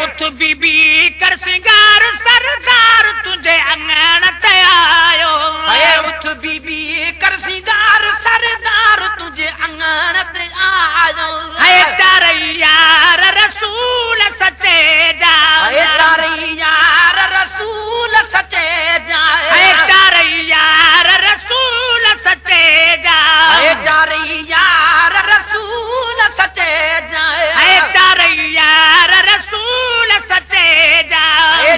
उठ बीबी कर सिंगार सरदार तुझे अंगण ते आयो उठ बीबी कर सिंगार सरदार तुझे अंगण ते आयो चार यार रसूल सचे जा चार यार रसूल सचे जाए चार यार रसूल सचे जा चार यार रसूल सचे जाए चार यार रसूल सचे जा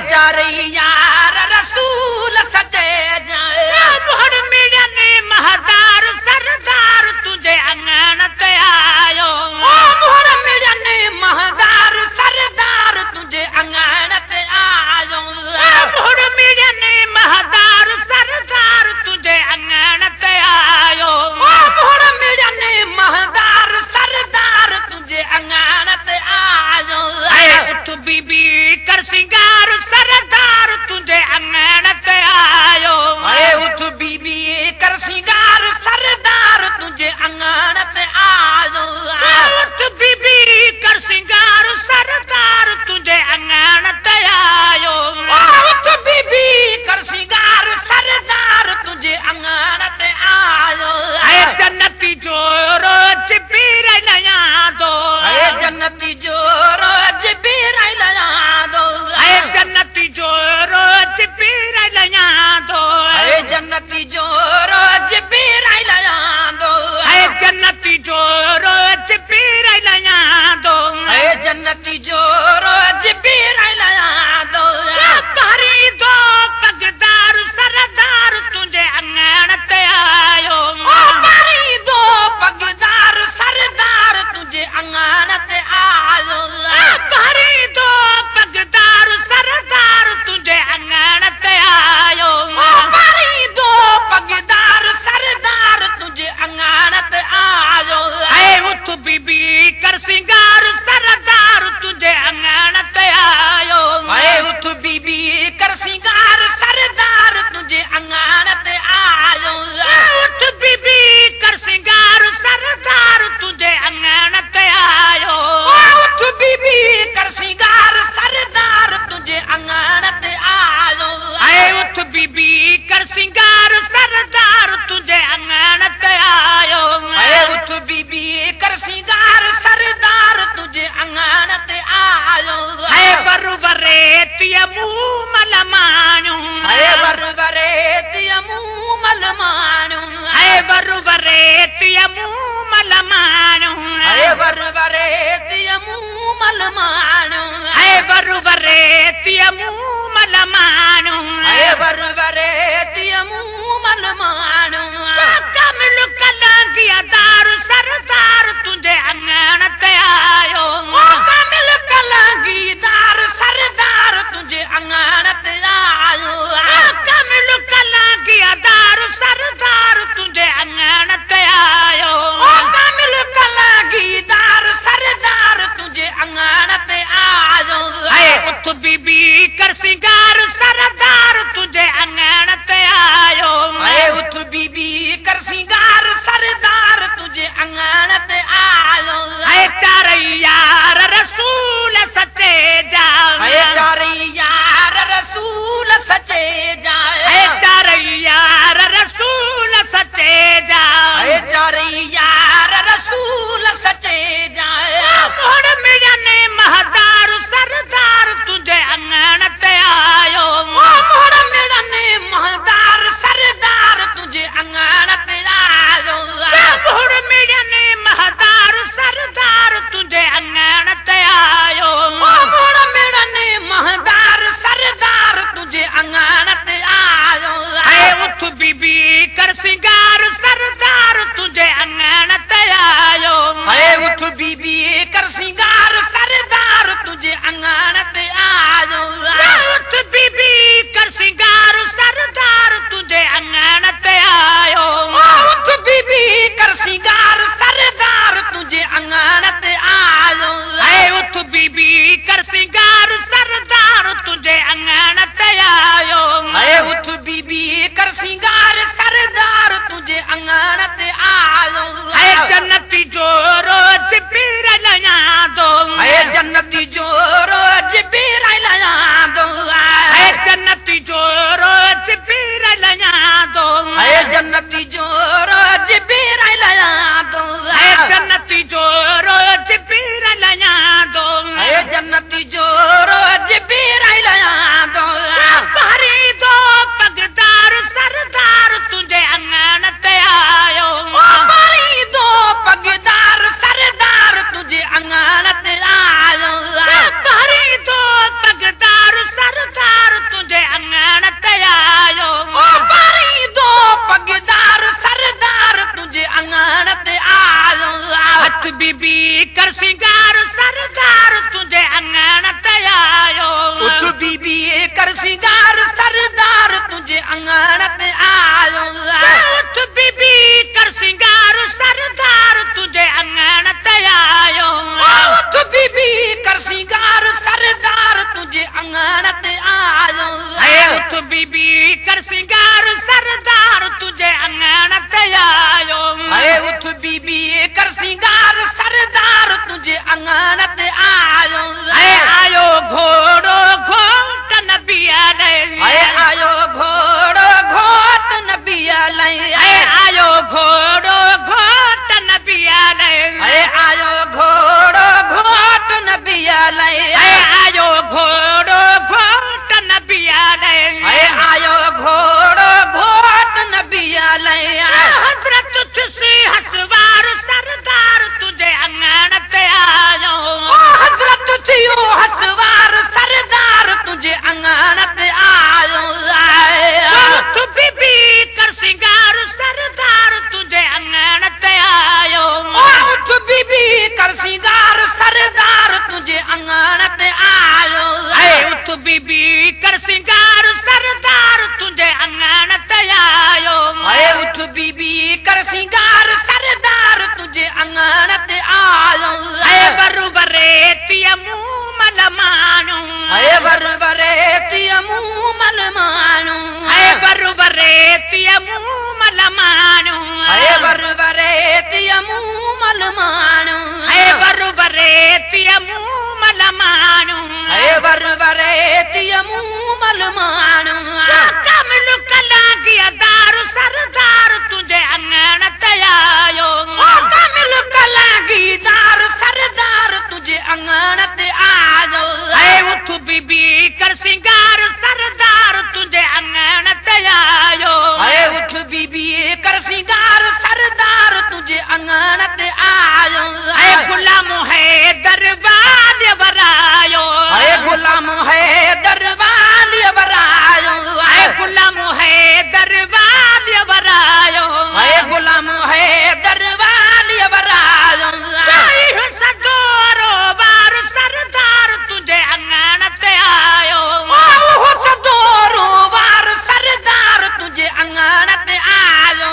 चार यार रसूल सचे जाए मोहन मिलन महदार सरदार तुझे अंगण ते आयो मोहन मिलन महदार सरदार तुझे अंगण ते आयो मोहन मिलन महदार सरदार तुझे अंगण ते आयो मोहन मिलन महदार सरदार तुझे अंगण ते आयो उठ बीबी कर सिंगार सरदार तुझे अंगण ते आयो उठ बीबी कर सिंगार सरदार तुझे अंगण ते आयो उठ बीबी कर सिंगार सरदार तुझे अंगण ते आयो उठ बीबी कर सिंगार सरदार तुझे अंगण ते आयो जन्नती जो रोज पीर लया दो जन्नती जो रोज बीराई लया दो जन्नती जो रोज पीर लया दो जन्नती जो रोज बीराई लया दो जन्नती जो रोज पीर लया दो जन्नती जो रोज बीराई लया दो भरी दो पगदार सरदार तुझे अंगण ते आयो भरी दो पगदार सरदार तुझे अंगण ते आयो भरी दो पगदार सरदार तुझे अंगण ते आयो भरी दो पगदार सरदार तुझे अंगण ते आयो उठ बीबी कर सिंगार सरदार तुझे अंगण ते आयो उठ बीबी कर सिंगार सरदार तुझे अंगण ते आयो उठ बीबी कर सिंगार सरदार तुझे अंगण ते आयो उठ बीबी कर सिंगार सरदार तुझे अंगण ते आयो उठ बीबी कर सिंगार सरदार तुझे अंगण ते आयो उठ बीबी कर सिंगार सरदार तुझे अंगण ते आयो बरुवरे तिया मुंह मलमाणू बरुवरे तिया मुंह मलमाणू बरुवरे तिया मुंह मलमाणू बरुवरे तिया मुंह मलमाणू बरुवरे तिया मुंह मलमाणू बरुवरे तिया मुंह मलमाणू कमल कलांगिया दारू सरदार तुझे अंगण ते आयो कमल कलांगीदार सरदार तुझे अंगण ते आयो कमल कलांगिया दारू सरदार तुझे अंगण ते आयो कमल कलांगीदार सरदार तुझे अंगण ते आयो उठ बीबी कर सिंगार सरदार तुझे अंगण ते आयो उठ बीबी कर सिंगार सरदार तुझे अंगण ते आयो चार यार रसूल सचे जा चार यार रसूल सचे जाए चार यार रसूल सचे जा चार यार रसूल सचे जाए मोड़ मिलने महदार सरदार तुझे अंगण ते आयो मोड़ मिलने महदार सरदार तुझे अंगण ते आयो मोड़ मिलने महदार सरदार तुझे अंगण ते आयो मोड़ मिलने महदार सरदार तुझे अंगण ते आयो उठ बीबी कर सिंगार सरदार तुझे अंगण ते आयो उठ बीबी कर सिंगार सरदार तुझे अंगण ते आयो उठ बीबी कर सिंगार सरदार तुझे अंगण ते आयो उठ बीबी कर सिंगार सरदार तुझे अंगण ते आयो उठ बीबी कर सिंगार सरदार तुझे अंगण ते आयो उठ बीबी कर सिंगार सरदार तुझे अंगण ते आयो जन्नती जो रोज पीर लया दो जन्नती जो रोज अंगण ते आयो अरे उठ बीबी कर सिंगार सरदार तुझे अंगण ते आयो अरे उठ बीबी कर सिंगार सरदार तुझे अंगण ते आयो अरे आयो घोड़ो घोट नबिया ले अरे आयो घोड़ो घोट नबिया ले अरे आयो घोड़ो घोट नबिया ले अरे आयो घोड़ो घोट नबिया ले अरे आयो घोड़ो घोट नबिया ले अरे आयो घोड़ो घोट नबिया ले हजरत तुझसे हसवार सरदार तुझे अंगण ते आयो हजरत थियो हसवार सरदार तुझे अंगण ते आयो तू बीबी कर सिंगार सरदार तुझे अंगण ते आयो उठ बीबी कर सिंगार सरदार तुझे अंगण ते आयो उठ बीबी कर सिंगार सरदार तुझे अंगण ते आयो उठ बीबी कर सिंगार सरदार तुझे अंगण ते आयो बरुबरे तिया मुंह मल मानो बरबरे तिया मुंह मल मानो बरुबरे तिया मुंह मल मानो बरबरे तिया मुंह मल मानो बरुबरे तिया मुंह मल मानो बरबरे तिया मुंह मल मानो कमल कला किया दारू सरदार तुझे अंगण ते आयो कमल कला गीदार सरदार तुझे अंगण ते आयो उठ बीबी कर सिंगार सरदार तुझे अंगण ते आयो उठ बीबी कर सिंगार सरदार तुझे अंगण ते आयो गुलाम है दरबार वरायो गुलाम है दरबार वरायो गुलाम है दरबार वरायो गुलाम है दरबार वरायो सदोरो बार सरदार तुझे अंगण ते आयो सदोरो वार सरदार तुझे अंगण ते आयो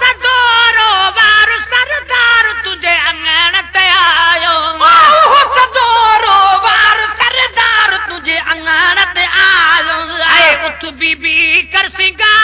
सदोरो बार सरदार तुझे अंगण ते आयो सदोरो वार सरदार तुझे अंगण ते आयो उठ बीबी कर सिंगार